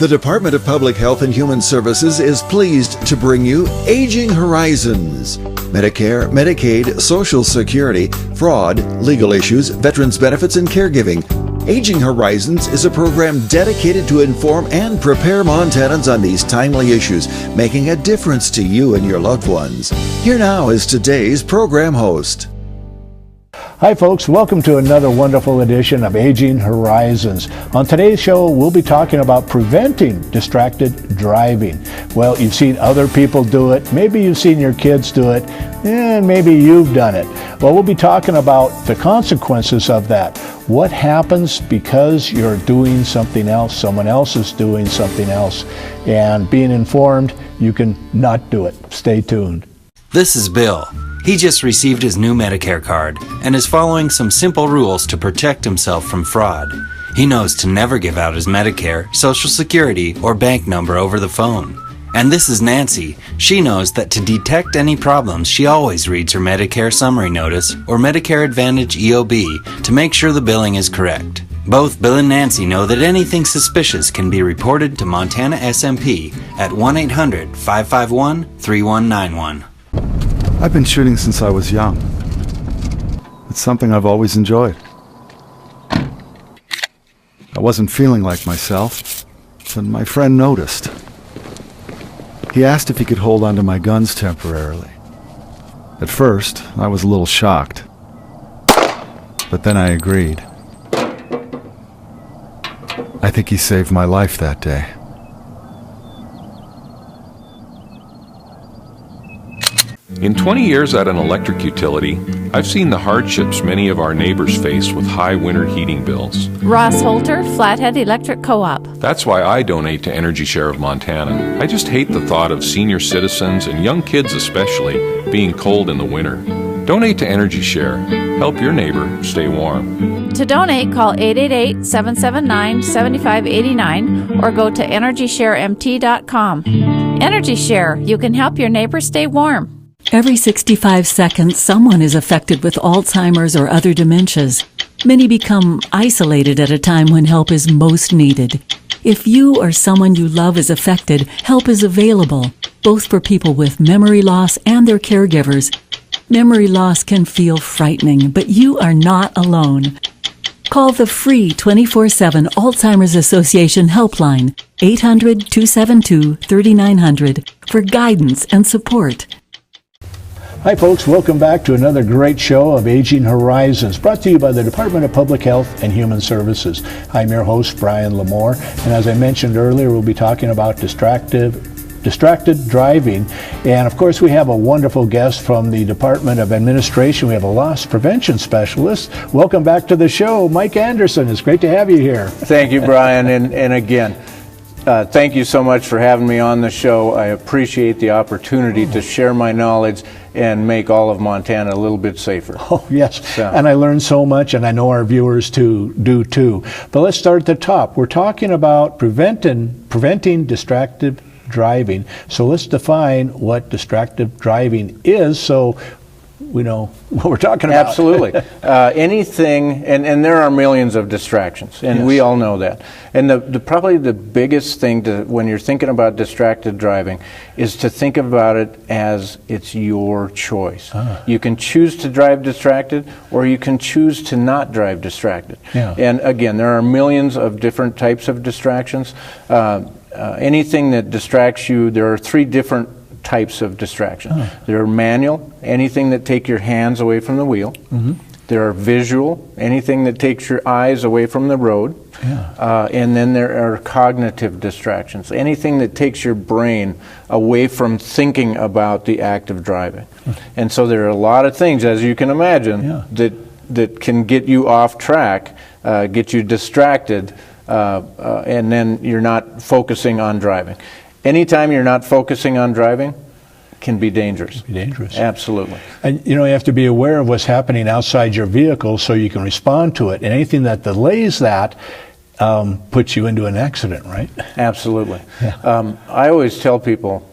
The Department of Public Health and Human Services is pleased to bring you Aging Horizons. Medicare, Medicaid, Social Security, fraud, legal issues, veterans benefits, and caregiving. Aging Horizons is a program dedicated to inform and prepare Montanans on these timely issues, making a difference to you and your loved ones. Here now is today's program host. Hi folks, welcome to another wonderful edition of Aging Horizons. On today's show, we'll be talking about preventing distracted driving. Well, you've seen other people do it, maybe you've seen your kids do it, and maybe you've done it. Well, we'll be talking about the consequences of that. What happens because you're doing something else, someone else is doing something else, and being informed, you can not do it. Stay tuned. This is Bill. He just received his new Medicare card and is following some simple rules to protect himself from fraud. He knows to never give out his Medicare, Social Security, or bank number over the phone. And this is Nancy. She knows that to detect any problems, she always reads her Medicare summary notice or Medicare Advantage EOB to make sure the billing is correct. Both Bill and Nancy know that anything suspicious can be reported to Montana SMP at 1-800-551-3191. I've been shooting since I was young. It's something I've always enjoyed. I wasn't feeling like myself, but my friend noticed. He asked if he could hold onto my guns temporarily. At first, I was a little shocked, but then I agreed. I think he saved my life that day. In 20 years at an electric utility, I've seen the hardships many of our neighbors face with high winter heating bills. Ross Holter, Flathead Electric Co-op. That's why I donate to Energy Share of Montana. I just hate the thought of senior citizens and young kids especially being cold in the winter. Donate to Energy Share. Help your neighbor stay warm. To donate, call 888-779-7589 or go to EnergyShareMT.com. Energy Share, you can help your neighbor stay warm. Every 65 seconds, someone is affected with Alzheimer's or other dementias. Many become isolated at a time when help is most needed. If you or someone you love is affected, help is available, both for people with memory loss and their caregivers. Memory loss can feel frightening, but you are not alone. Call the free 24/7 Alzheimer's Association helpline, 800-272-3900, for guidance and support. Hi folks, welcome back to another great show of Aging Horizons, brought to you by the Department of Public Health and Human Services. I'm your host, Brian Lamore, and as I mentioned earlier, we'll be talking about distracted driving. And of course, we have a wonderful guest from the Department of Administration. We have a loss prevention specialist. Welcome back to the show, Mike Anderson. It's great to have you here. Thank you, Brian. And again, thank you so much for having me on the show. I appreciate the opportunity to share my knowledge and make all of Montana a little bit safer. Oh, yes. And I learned so much, and I know our viewers do too. But let's start at the top. We're talking about preventing distracted driving. So let's define what distracted driving is so we know what we're talking about. Absolutely. Anything, and there are millions of distractions, and yes, we all know that. And probably the biggest thing when you're thinking about distracted driving is to think about it as it's your choice. You can choose to drive distracted, or you can choose to not drive distracted. Yeah. And again, there are millions of different types of distractions. Anything that distracts you, there are three different types of distraction. There are manual, anything that take your hands away from the wheel. Mm-hmm. There are visual, anything that takes your eyes away from the road. Yeah. And then there are cognitive distractions, anything that takes your brain away from thinking about the act of driving. And so there are a lot of things, as you can imagine, that can get you off track, get you distracted, and then you're not focusing on driving. Anytime you're not focusing on driving can be dangerous. Absolutely. And you have to be aware of what's happening outside your vehicle so you can respond to it. And anything that delays that puts you into an accident, right? Absolutely. Yeah. I always tell people,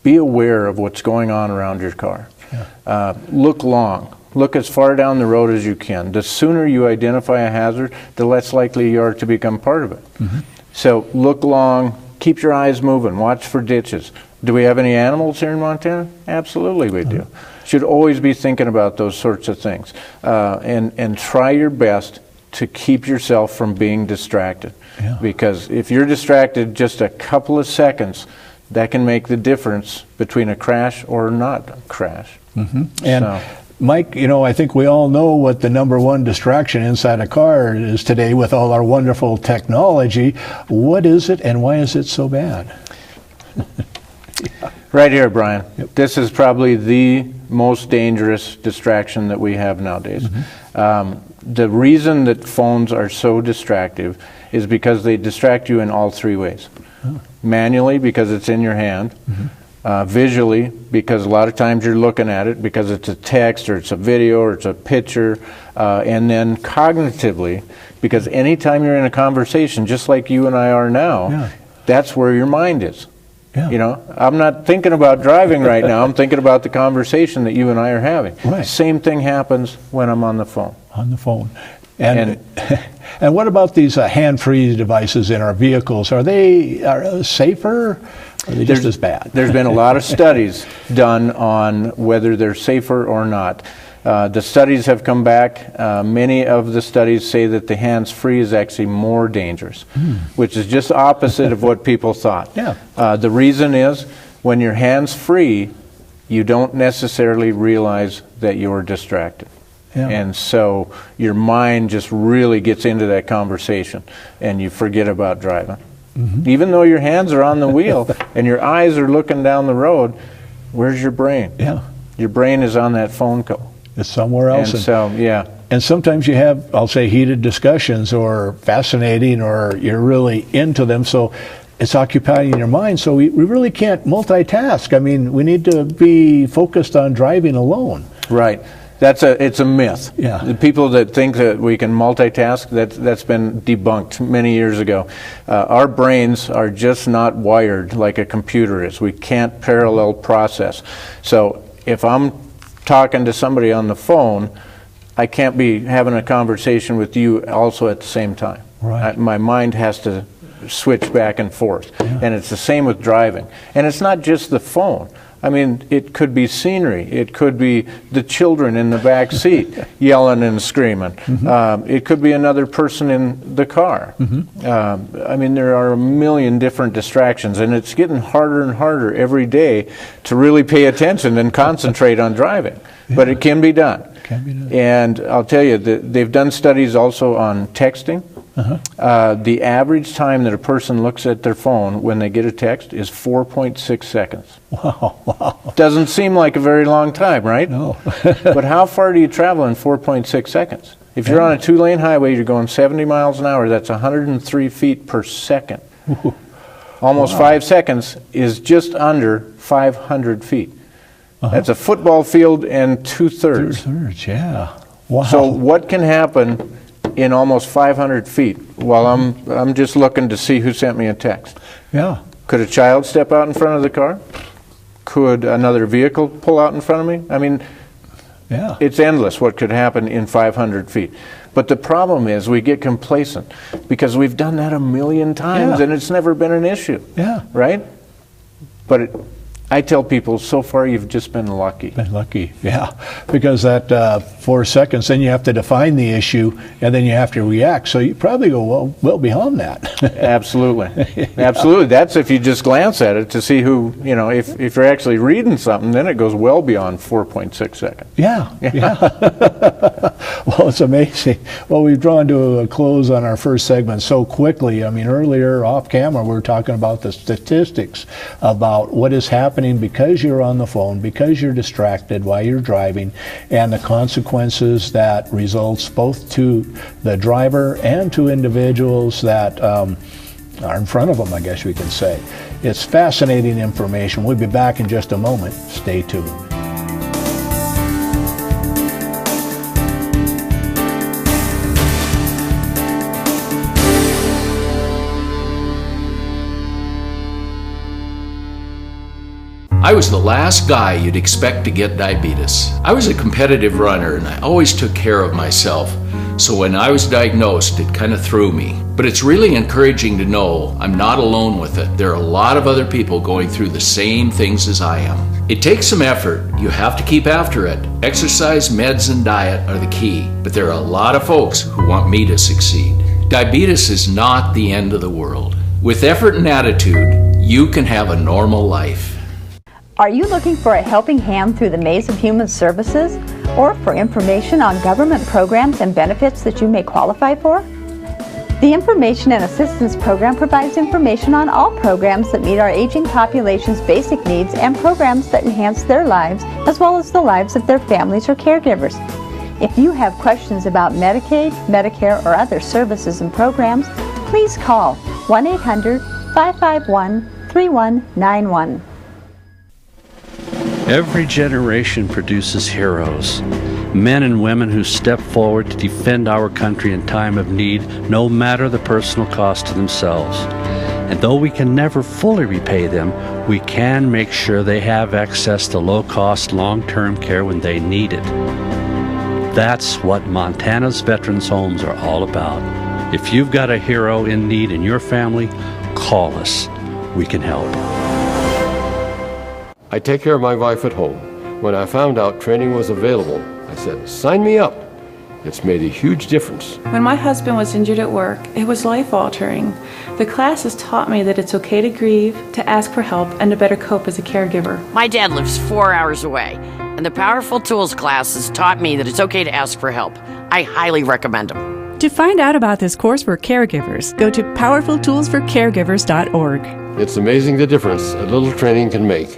be aware of what's going on around your car. Yeah. Look long. Look as far down the road as you can. The sooner you identify a hazard, the less likely you are to become part of it. Mm-hmm. So look long, keep your eyes moving, watch for ditches. Do we have any animals here in Montana? Absolutely we do. Should always be thinking about those sorts of things. And try your best to keep yourself from being distracted. Yeah. Because if you're distracted just a couple of seconds, that can make the difference between a crash or not a crash. And Mike, I think we all know what the number one distraction inside a car is today with all our wonderful technology. What is it and why is it so bad? Right here, Brian. This is probably the most dangerous distraction that we have nowadays. The reason that phones are so distractive is because they distract you in all three ways. Manually, because it's in your hand. Visually, because a lot of times you're looking at it because it's a text or it's a video or it's a picture. And then cognitively, because anytime you're in a conversation, just like you and I are now, that's where your mind is. I'm not thinking about driving right now. I'm thinking about the conversation that you and I are having. Right. Same thing happens when I'm on the phone. On the phone. And what about these hand-free devices in our vehicles? Are they safer? Or are they just as bad? There's been a lot of studies done on whether they're safer or not. The studies have come back. Many of the studies say that the hands-free is actually more dangerous, which is just opposite of what people thought. The reason is when you're hands-free, you don't necessarily realize that you're distracted. And so your mind just really gets into that conversation and you forget about driving. Even though your hands are on the wheel and your eyes are looking down the road, where's your brain? Your brain is on that phone call. It's somewhere else. And so, and sometimes you have, I'll say, heated discussions or fascinating or you're really into them. So it's occupying your mind. So we really can't multitask. I mean, we need to be focused on driving alone. Right. It's a myth. The people that think that we can multitask, that's been debunked many years ago. Our brains are just not wired like a computer is. We can't parallel process. So if I'm talking to somebody on the phone, I can't be having a conversation with you also at the same time. My mind has to switch back and forth. And it's the same with driving. And it's not just the phone. I mean, it could be scenery. It could be the children in the back seat yelling and screaming. It could be another person in the car. I mean, there are a million different distractions, and it's getting harder and harder every day to really pay attention and concentrate on driving. But it can be done. And I'll tell you, they've done studies also on texting. The average time that a person looks at their phone when they get a text is 4.6 seconds. Wow. Doesn't seem like a very long time, right? No. But how far do you travel in 4.6 seconds? If you're on a 2-lane highway, you're going 70 miles an hour, that's 103 feet per second. Almost 5 seconds is just under 500 feet. That's a football field and 2/3. 2/3, yeah. Wow. So what can happen in almost 500 feet while I'm just looking to see who sent me a text? Could a child step out in front of the car? Could another vehicle pull out in front of me? I mean, it's endless what could happen in 500 feet. But the problem is we get complacent because we've done that a million times and it's never been an issue. Right? But I tell people, so far you've just been lucky. Been lucky, because that 4 seconds, then you have to define the issue, and then you have to react. So you probably go well beyond that. Absolutely, absolutely. That's if you just glance at it to see who, if you're actually reading something, then it goes well beyond 4.6 seconds. Well, it's amazing. Well, we've drawn to a close on our first segment so quickly. I mean, earlier off camera, we were talking about the statistics about what is happening because you're on the phone, because you're distracted while you're driving, and the consequences that results both to the driver and to individuals that are in front of them, I guess we can say. It's fascinating information. We'll be back in just a moment. Stay tuned. I was the last guy you'd expect to get diabetes. I was a competitive runner and I always took care of myself. So when I was diagnosed, it kind of threw me. But it's really encouraging to know I'm not alone with it. There are a lot of other people going through the same things as I am. It takes some effort. You have to keep after it. Exercise, meds, and diet are the key. But there are a lot of folks who want me to succeed. Diabetes is not the end of the world. With effort and attitude, you can have a normal life. Are you looking for a helping hand through the maze of human services, or for information on government programs and benefits that you may qualify for? The Information and Assistance Program provides information on all programs that meet our aging population's basic needs and programs that enhance their lives as well as the lives of their families or caregivers. If you have questions about Medicaid, Medicare, or other services and programs, please call 1-800-551-3191. Every generation produces heroes, men and women who step forward to defend our country in time of need, no matter the personal cost to themselves. And though we can never fully repay them, we can make sure they have access to low-cost, long-term care when they need it. That's what Montana's Veterans Homes are all about. If you've got a hero in need in your family, call us. We can help. I take care of my wife at home. When I found out training was available, I said, sign me up. It's made a huge difference. When my husband was injured at work, it was life-altering. The classes taught me that it's okay to grieve, to ask for help, and to better cope as a caregiver. My dad lives 4 hours away, and the Powerful Tools classes taught me that it's okay to ask for help. I highly recommend them. To find out about this course for caregivers, go to powerfultoolsforcaregivers.org. It's amazing the difference a little training can make.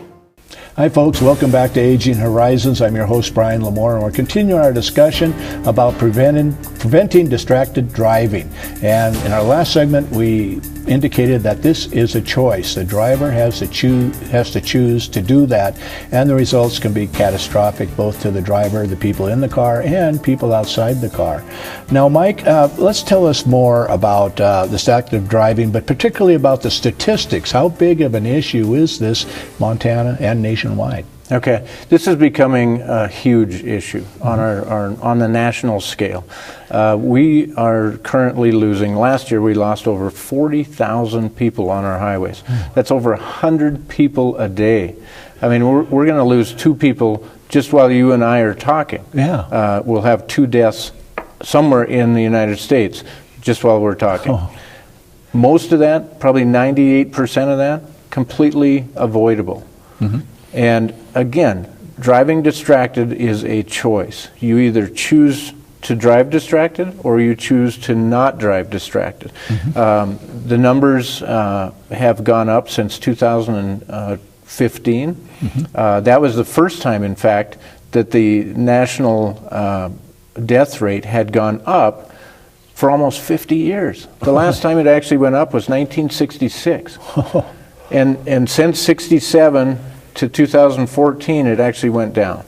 Hi folks, welcome back to Aging Horizons. I'm your host Brian Lamore, and we're continuing our discussion about preventing distracted driving. And in our last segment we indicated that this is a choice. The driver has to choose to do that, and the results can be catastrophic both to the driver, the people in the car, and people outside the car. Now Mike, let's tell us more about distracted driving, but particularly about the statistics. How big of an issue is this Montana and nationwide? Okay, this is becoming a huge issue on on the national scale. We are currently losing. Last year, we lost over 40,000 people on our highways. That's over 100 people a day. I mean, we're going to lose 2 people just while you and I are talking. Yeah, we'll have 2 deaths somewhere in the United States just while we're talking. Oh. Most of that, probably 98% of that, completely avoidable. Mm-hmm. And again, driving distracted is a choice. You either choose to drive distracted or you choose to not drive distracted. Mm-hmm. The numbers have gone up since 2015. Mm-hmm. That was the first time, in fact, that the national death rate had gone up for almost 50 years. The last time it actually went up was 1966. And since 67 to 2014, it actually went down.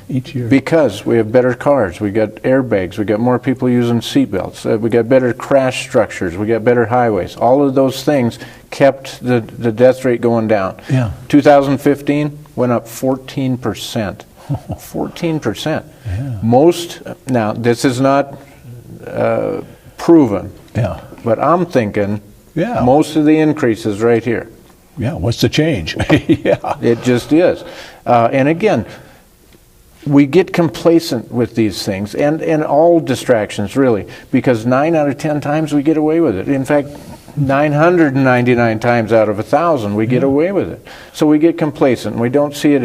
Each year. Because we have better cars, we got airbags, we got more people using seatbelts, we got better crash structures, we got better highways. All of those things kept the death rate going down. Yeah. 2015 went up 14%. 14%. Yeah. Most, now this is not proven, Yeah. but I'm thinking Yeah. most of the increase is right here. Yeah, what's the change? Yeah. It just is. And again, we get complacent with these things, and all distractions really, because 9 out of 10 times we get away with it. In fact, 999 times out of 1,000 we get away with it. So we get complacent, and we don't see it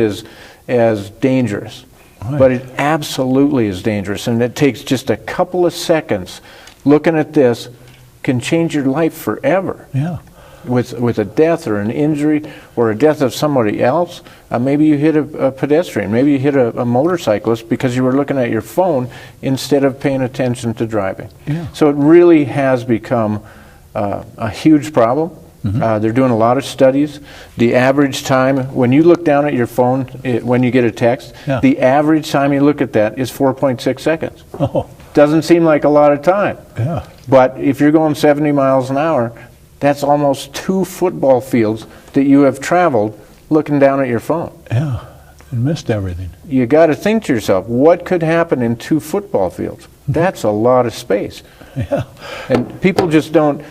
as dangerous. Right. But it absolutely is dangerous, and it takes just a couple of seconds looking at this can change your life forever. Yeah. With a death or an injury or a death of somebody else. Maybe you hit a pedestrian, maybe you hit a motorcyclist because you were looking at your phone instead of paying attention to driving. Yeah. So it really has become a huge problem. Mm-hmm. They're doing a lot of studies. The average time, when you look down at your phone, when you get a text, Yeah. the average time you look at that is 4.6 seconds. Oh. Doesn't seem like a lot of time. Yeah. But if you're going 70 miles an hour, that's almost 2 football fields that you have traveled looking down at your phone. Yeah, and missed everything. You got to think to yourself, what could happen in 2 football fields? That's a lot of space. Yeah. And people just don't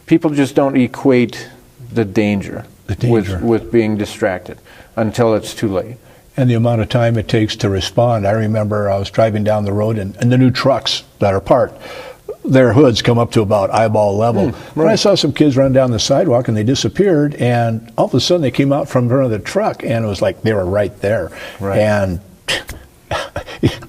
equate the danger, with being distracted until it's too late. And the amount of time it takes to respond. I remember I was driving down the road and the new trucks that are parked, their hoods come up to about eyeball level. Right. And I saw some kids run down the sidewalk and they disappeared, and all of a sudden they came out from front of the truck and it was like they were right there. Right. And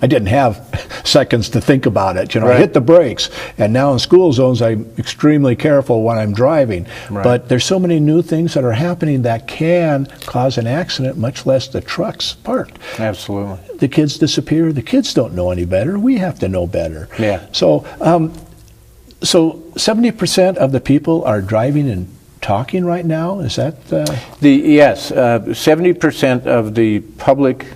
I didn't have seconds to think about it. Right. I hit the brakes, and now in school zones I'm extremely careful when I'm driving. Right. But there's so many new things that are happening that can cause an accident, much less the trucks parked. Absolutely. The kids disappear. The kids don't know any better. We have to know better. Yeah. So 70% of the people are driving and talking right now. Is that Yes, 70% of the public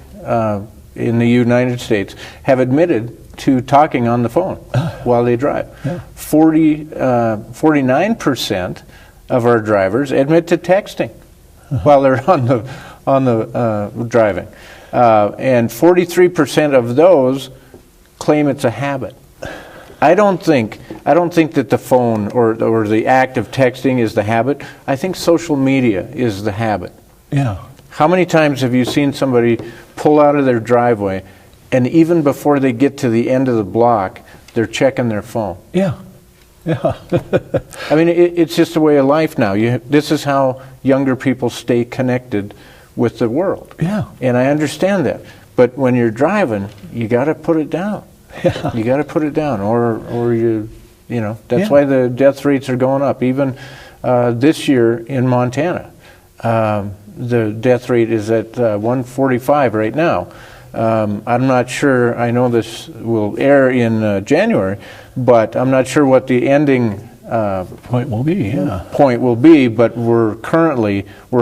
in the United States have admitted to talking on the phone while they drive. Yeah. 49% of our drivers admit to texting while they're on the driving, and 43% of those claim it's a habit. I don't think that the phone or the act of texting is the habit. I think social media is the habit. Yeah. How many times have you seen somebody pull out of their driveway, and even before they get to the end of the block, they're checking their phone? Yeah. Yeah. I mean, it's just a way of life now. This is how younger people stay connected with the world. Yeah. And I understand that. But when you're driving, you got to put it down. Yeah. You got to put it down, or that's Yeah. why the death rates are going up. Even this year in Montana, the death rate is at 145 right now. I'm not sure. I know this will air in January, but I'm not sure what the ending point will be. Yeah. Point will be. But we're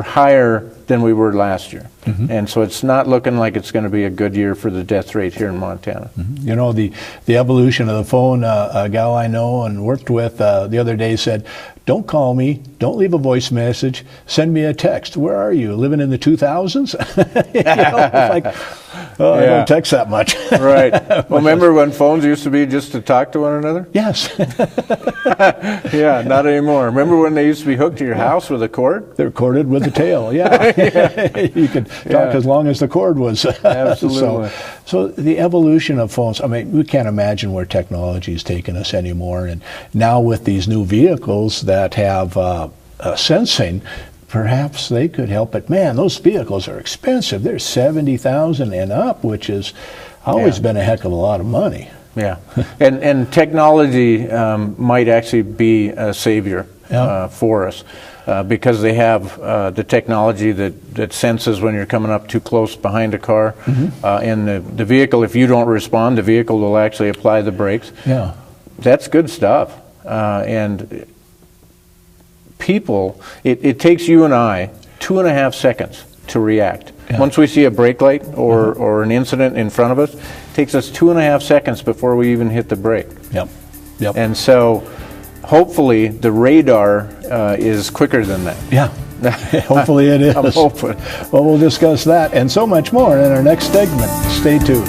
higher than we were last year, and so it's not looking like it's going to be a good year for the death rate here in Montana. You know, the evolution of the phone, a gal I know and worked with the other day said, "Don't call me, don't leave a voice message, send me a text. Where are you, living in the 2000s?" It's like, I don't text that much. Right. Well, remember when phones used to be just to talk to one another? Yes. Yeah, not anymore. Remember when they used to be hooked to your house with a cord? They're corded with the tail, yeah. You could talk as long as the cord was. Absolutely. So the evolution of phones, I mean, we can't imagine where technology is taking us anymore. And now with these new vehicles that have sensing, perhaps they could help. But man, those vehicles are expensive. They're $70,000 and up, which has always been a heck of a lot of money. Yeah, and technology might actually be a savior for us. Because they have the technology that senses when you're coming up too close behind a car. And the vehicle, if you don't respond, the vehicle will actually apply the brakes. Yeah. That's good stuff. And people, it takes you and I 2.5 seconds to react. Yeah. Once we see a brake light or an incident in front of us, it takes us 2.5 seconds before we even hit the brake. Yep. And so hopefully the radar is quicker than that. Yeah, hopefully it is. I'm hoping. Well, we'll discuss that and so much more in our next segment. Stay tuned.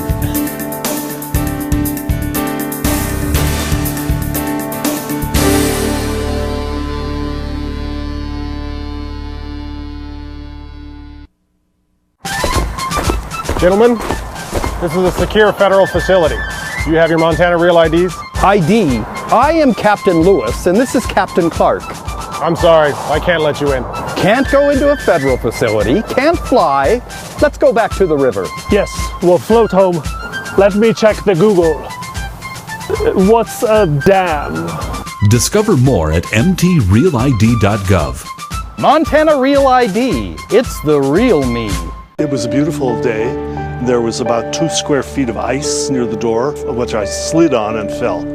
Gentlemen, this is a secure federal facility. Do you have your Montana Real IDs? ID. I am Captain Lewis, and this is Captain Clark. I'm sorry, I can't let you in. Can't go into a federal facility, can't fly. Let's go back to the river. Yes, we'll float home. Let me check the Google. What's a dam? Discover more at mtrealid.gov. Montana Real ID. It's the real me. It was a beautiful day. There was about 2 square feet of ice near the door, which I slid on and fell,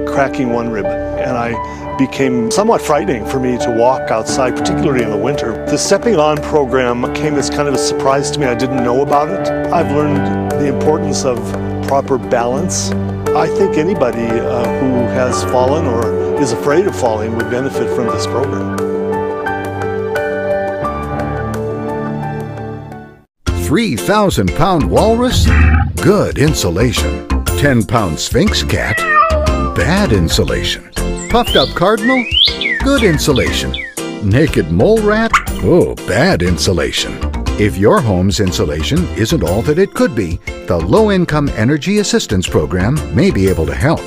cracking one rib. And I became somewhat frightening for me to walk outside, particularly in the winter. The Stepping On program came as kind of a surprise to me. I didn't know about it. I've learned the importance of proper balance. I think anybody who has fallen or is afraid of falling would benefit from this program. 3,000-pound walrus? Good insulation. 10-pound Sphinx cat? Bad insulation. Puffed up cardinal? Good insulation. Naked mole rat? Oh, bad insulation. If your home's insulation isn't all that it could be, the Low Income Energy Assistance Program may be able to help.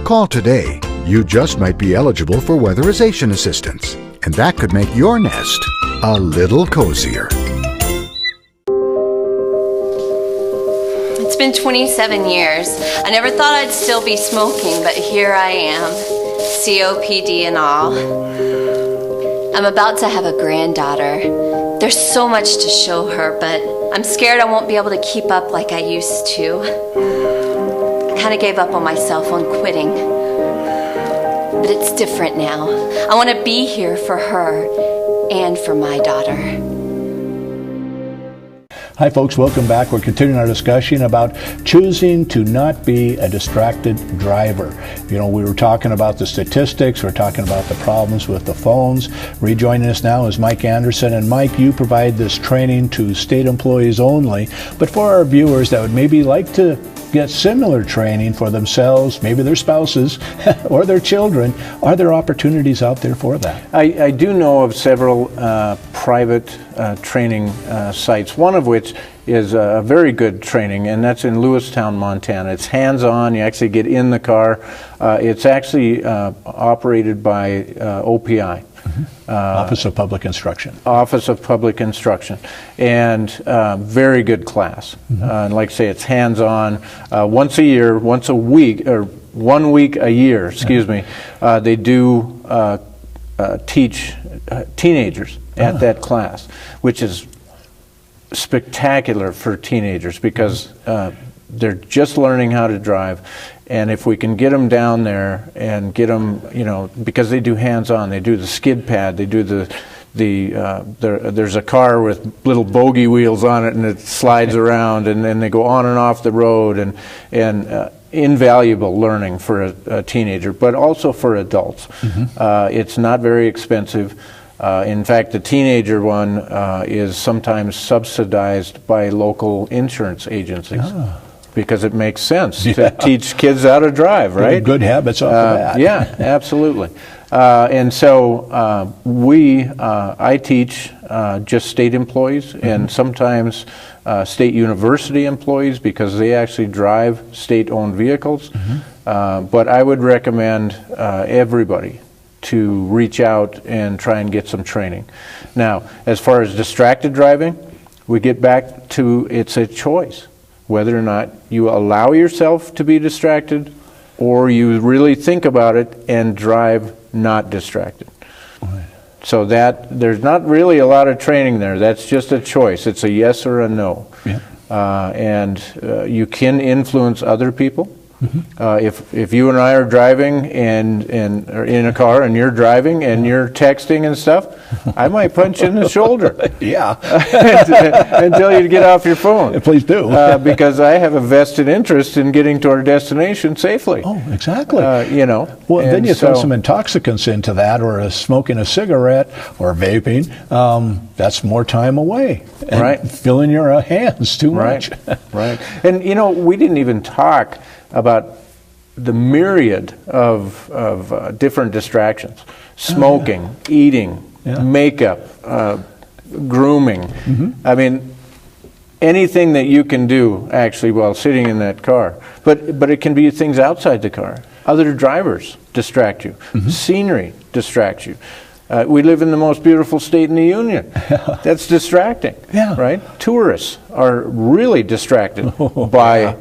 Call today. You just might be eligible for weatherization assistance, and that could make your nest a little cozier. It's been 27 years. I never thought I'd still be smoking, but here I am, COPD and all. I'm about to have a granddaughter. There's so much to show her, but I'm scared I won't be able to keep up like I used to. I kind of gave up on myself on quitting. But it's different now. I want to be here for her and for my daughter. Hi folks, welcome back. We're continuing our discussion about choosing to not be a distracted driver. You know, we were talking about the statistics, we're talking about the problems with the phones. Rejoining us now is Mike Anderson. And Mike, you provide this training to state employees only, but for our viewers that would maybe like to get similar training for themselves, maybe their spouses or their children, are there opportunities out there for that? I do know of several private training sites, one of which is a very good training, and that's in Lewistown, Montana. It's hands-on. You actually get in the car. It's actually operated by OPI. Office of Public Instruction. Office of Public Instruction. And very good class. And like I say, it's hands-on. Once a year, once a week, or 1 week a year, excuse me, they do teach teenagers at that class, which is spectacular for teenagers because they're just learning how to drive. And if we can get them down there and get them, you know, because they do hands-on, they do the skid pad, they do there's a car with little bogey wheels on it and it slides around, and then they go on and off the road, and invaluable learning for a teenager, but also for adults. It's not very expensive. In fact, the teenager one is sometimes subsidized by local insurance agencies. Because it makes sense to teach kids how to drive, right? Good habits off the bat. Yeah, absolutely. And so I teach just state employees and sometimes state university employees because they actually drive state-owned vehicles. But I would recommend everybody to reach out and try and get some training. Now, as far as distracted driving, we get back to it's a choice. Whether or not you allow yourself to be distracted or you really think about it and drive not distracted. So that there's not really a lot of training there. That's just a choice. It's a yes or a no. And you can influence other people. If you and I are driving and are in a car and you're driving and you're texting and stuff, I might punch you in the shoulder. Until you get off your phone. Please do. Because I have a vested interest in getting to our destination safely. Oh, exactly. You know. Well, then you throw some intoxicants into that, or smoking a cigarette or vaping. That's more time away. And filling your hands too much. Right. And you know, we didn't even talk about the myriad of different distractions. Smoking, eating, makeup, grooming. I mean, anything that you can do actually while sitting in that car. But it can be things outside the car. Other drivers distract you. Scenery distracts you. We live in the most beautiful state in the Union. That's distracting, right? Tourists are really distracted by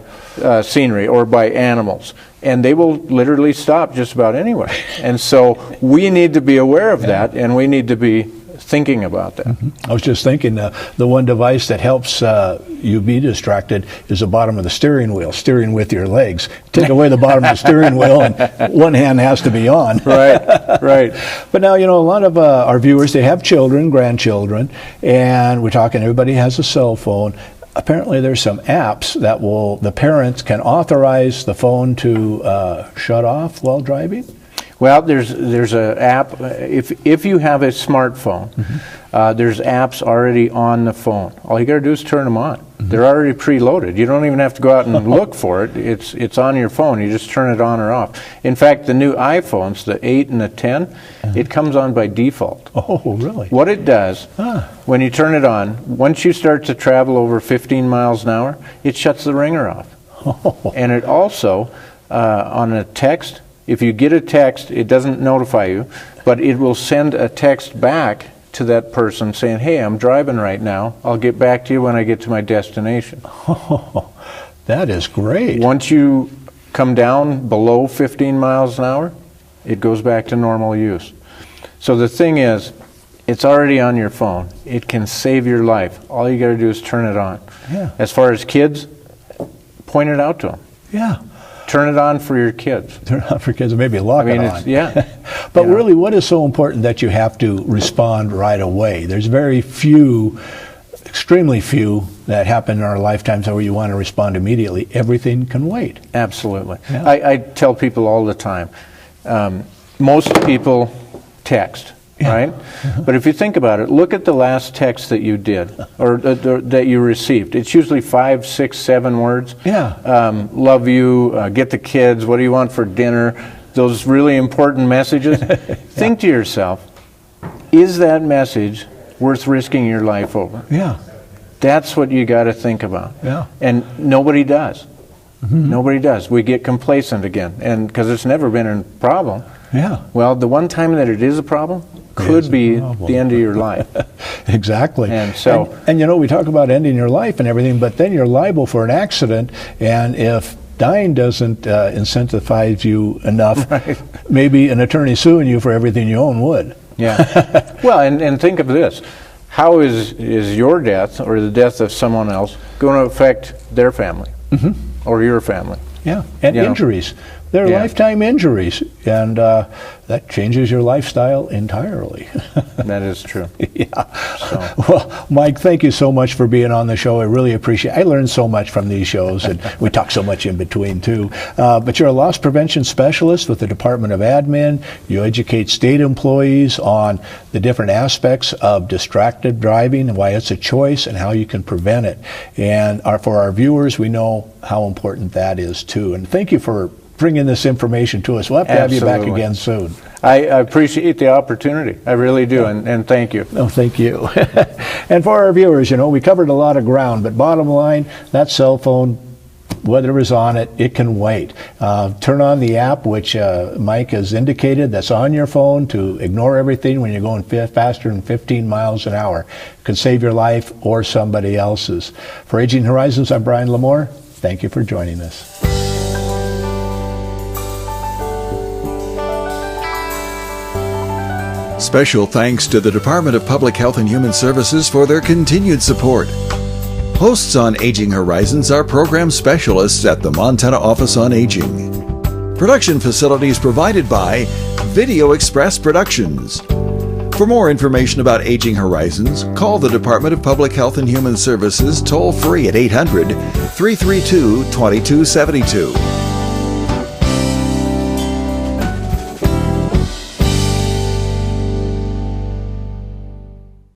scenery or by animals, and they will literally stop just about anywhere. And so we need to be aware of that, and we need to be thinking about that. I was just thinking the one device that helps you be distracted is the bottom of the steering wheel, steering with your legs. Take away the bottom of the steering wheel and one hand has to be on. Right. But now, you know, a lot of our viewers, they have children, grandchildren, and we're talking everybody has a cell phone. Apparently there's some apps that the parents can authorize the phone to shut off while driving. Well, there's an app. If you have a smartphone, there's apps already on the phone. All you got to do is turn them on. They're already preloaded. You don't even have to go out and look for it. It's on your phone. You just turn it on or off. In fact, the new iPhones, the 8 and the 10, it comes on by default. Oh, really? What it does, when you turn it on, once you start to travel over 15 miles an hour, it shuts the ringer off. And it also, on a text, if you get a text, it doesn't notify you, but it will send a text back to that person saying, hey, I'm driving right now. I'll get back to you when I get to my destination. Oh, that is great. Once you come down below 15 miles an hour, it goes back to normal use. So the thing is, it's already on your phone. It can save your life. All you got to do is turn it on. Yeah. As far as kids, point it out to them. Yeah. Turn it on for your kids. Turn it on for kids, and maybe lock it on. Yeah. But really, what is so important that you have to respond right away? There's very few, extremely few, that happen in our lifetimes where you want to respond immediately. Everything can wait. Absolutely. Yeah. I tell people all the time, most people text. Right? But if you think about it, look at the last text that you did or that you received. It's usually 5, 6, 7 words. Yeah. Love you, get the kids, what do you want for dinner? Those really important messages. Think to yourself, is that message worth risking your life over? Yeah. That's what you got to think about. Yeah. And nobody does. Nobody does. We get complacent again, and because it's never been a problem. Yeah. Well, the one time that it is a problem could be the end of your life. Exactly. And so, and you know, we talk about ending your life and everything, but then you're liable for an accident, and if dying doesn't incentivize you enough, maybe an attorney suing you for everything you own would. Yeah. Well, and think of this. How is your death or the death of someone else going to affect their family or your family? Yeah, and injuries. They're lifetime injuries, and that changes your lifestyle entirely. That is true. Yeah. So. Well, Mike, thank you so much for being on the show. I really appreciate it. I learned so much from these shows, and we talk so much in between, too. But you're a loss prevention specialist with the Department of Admin. You educate state employees on the different aspects of distracted driving and why it's a choice and how you can prevent it. And for our viewers, we know how important that is, too. And thank you for bringing this information to us. We'll have to have you back again soon. I appreciate the opportunity. I really do, and thank you. No, thank you. And for our viewers, you know, we covered a lot of ground, but bottom line, that cell phone, whatever is on it, it can wait. Turn on the app, which Mike has indicated, that's on your phone to ignore everything when you're going faster than 15 miles an hour. It could save your life or somebody else's. For Aging Horizons, I'm Brian Lamore. Thank you for joining us. Special thanks to the Department of Public Health and Human Services for their continued support. Hosts on Aging Horizons are program specialists at the Montana Office on Aging. Production facilities provided by Video Express Productions. For more information about Aging Horizons, call the Department of Public Health and Human Services toll-free at 800-332-2272.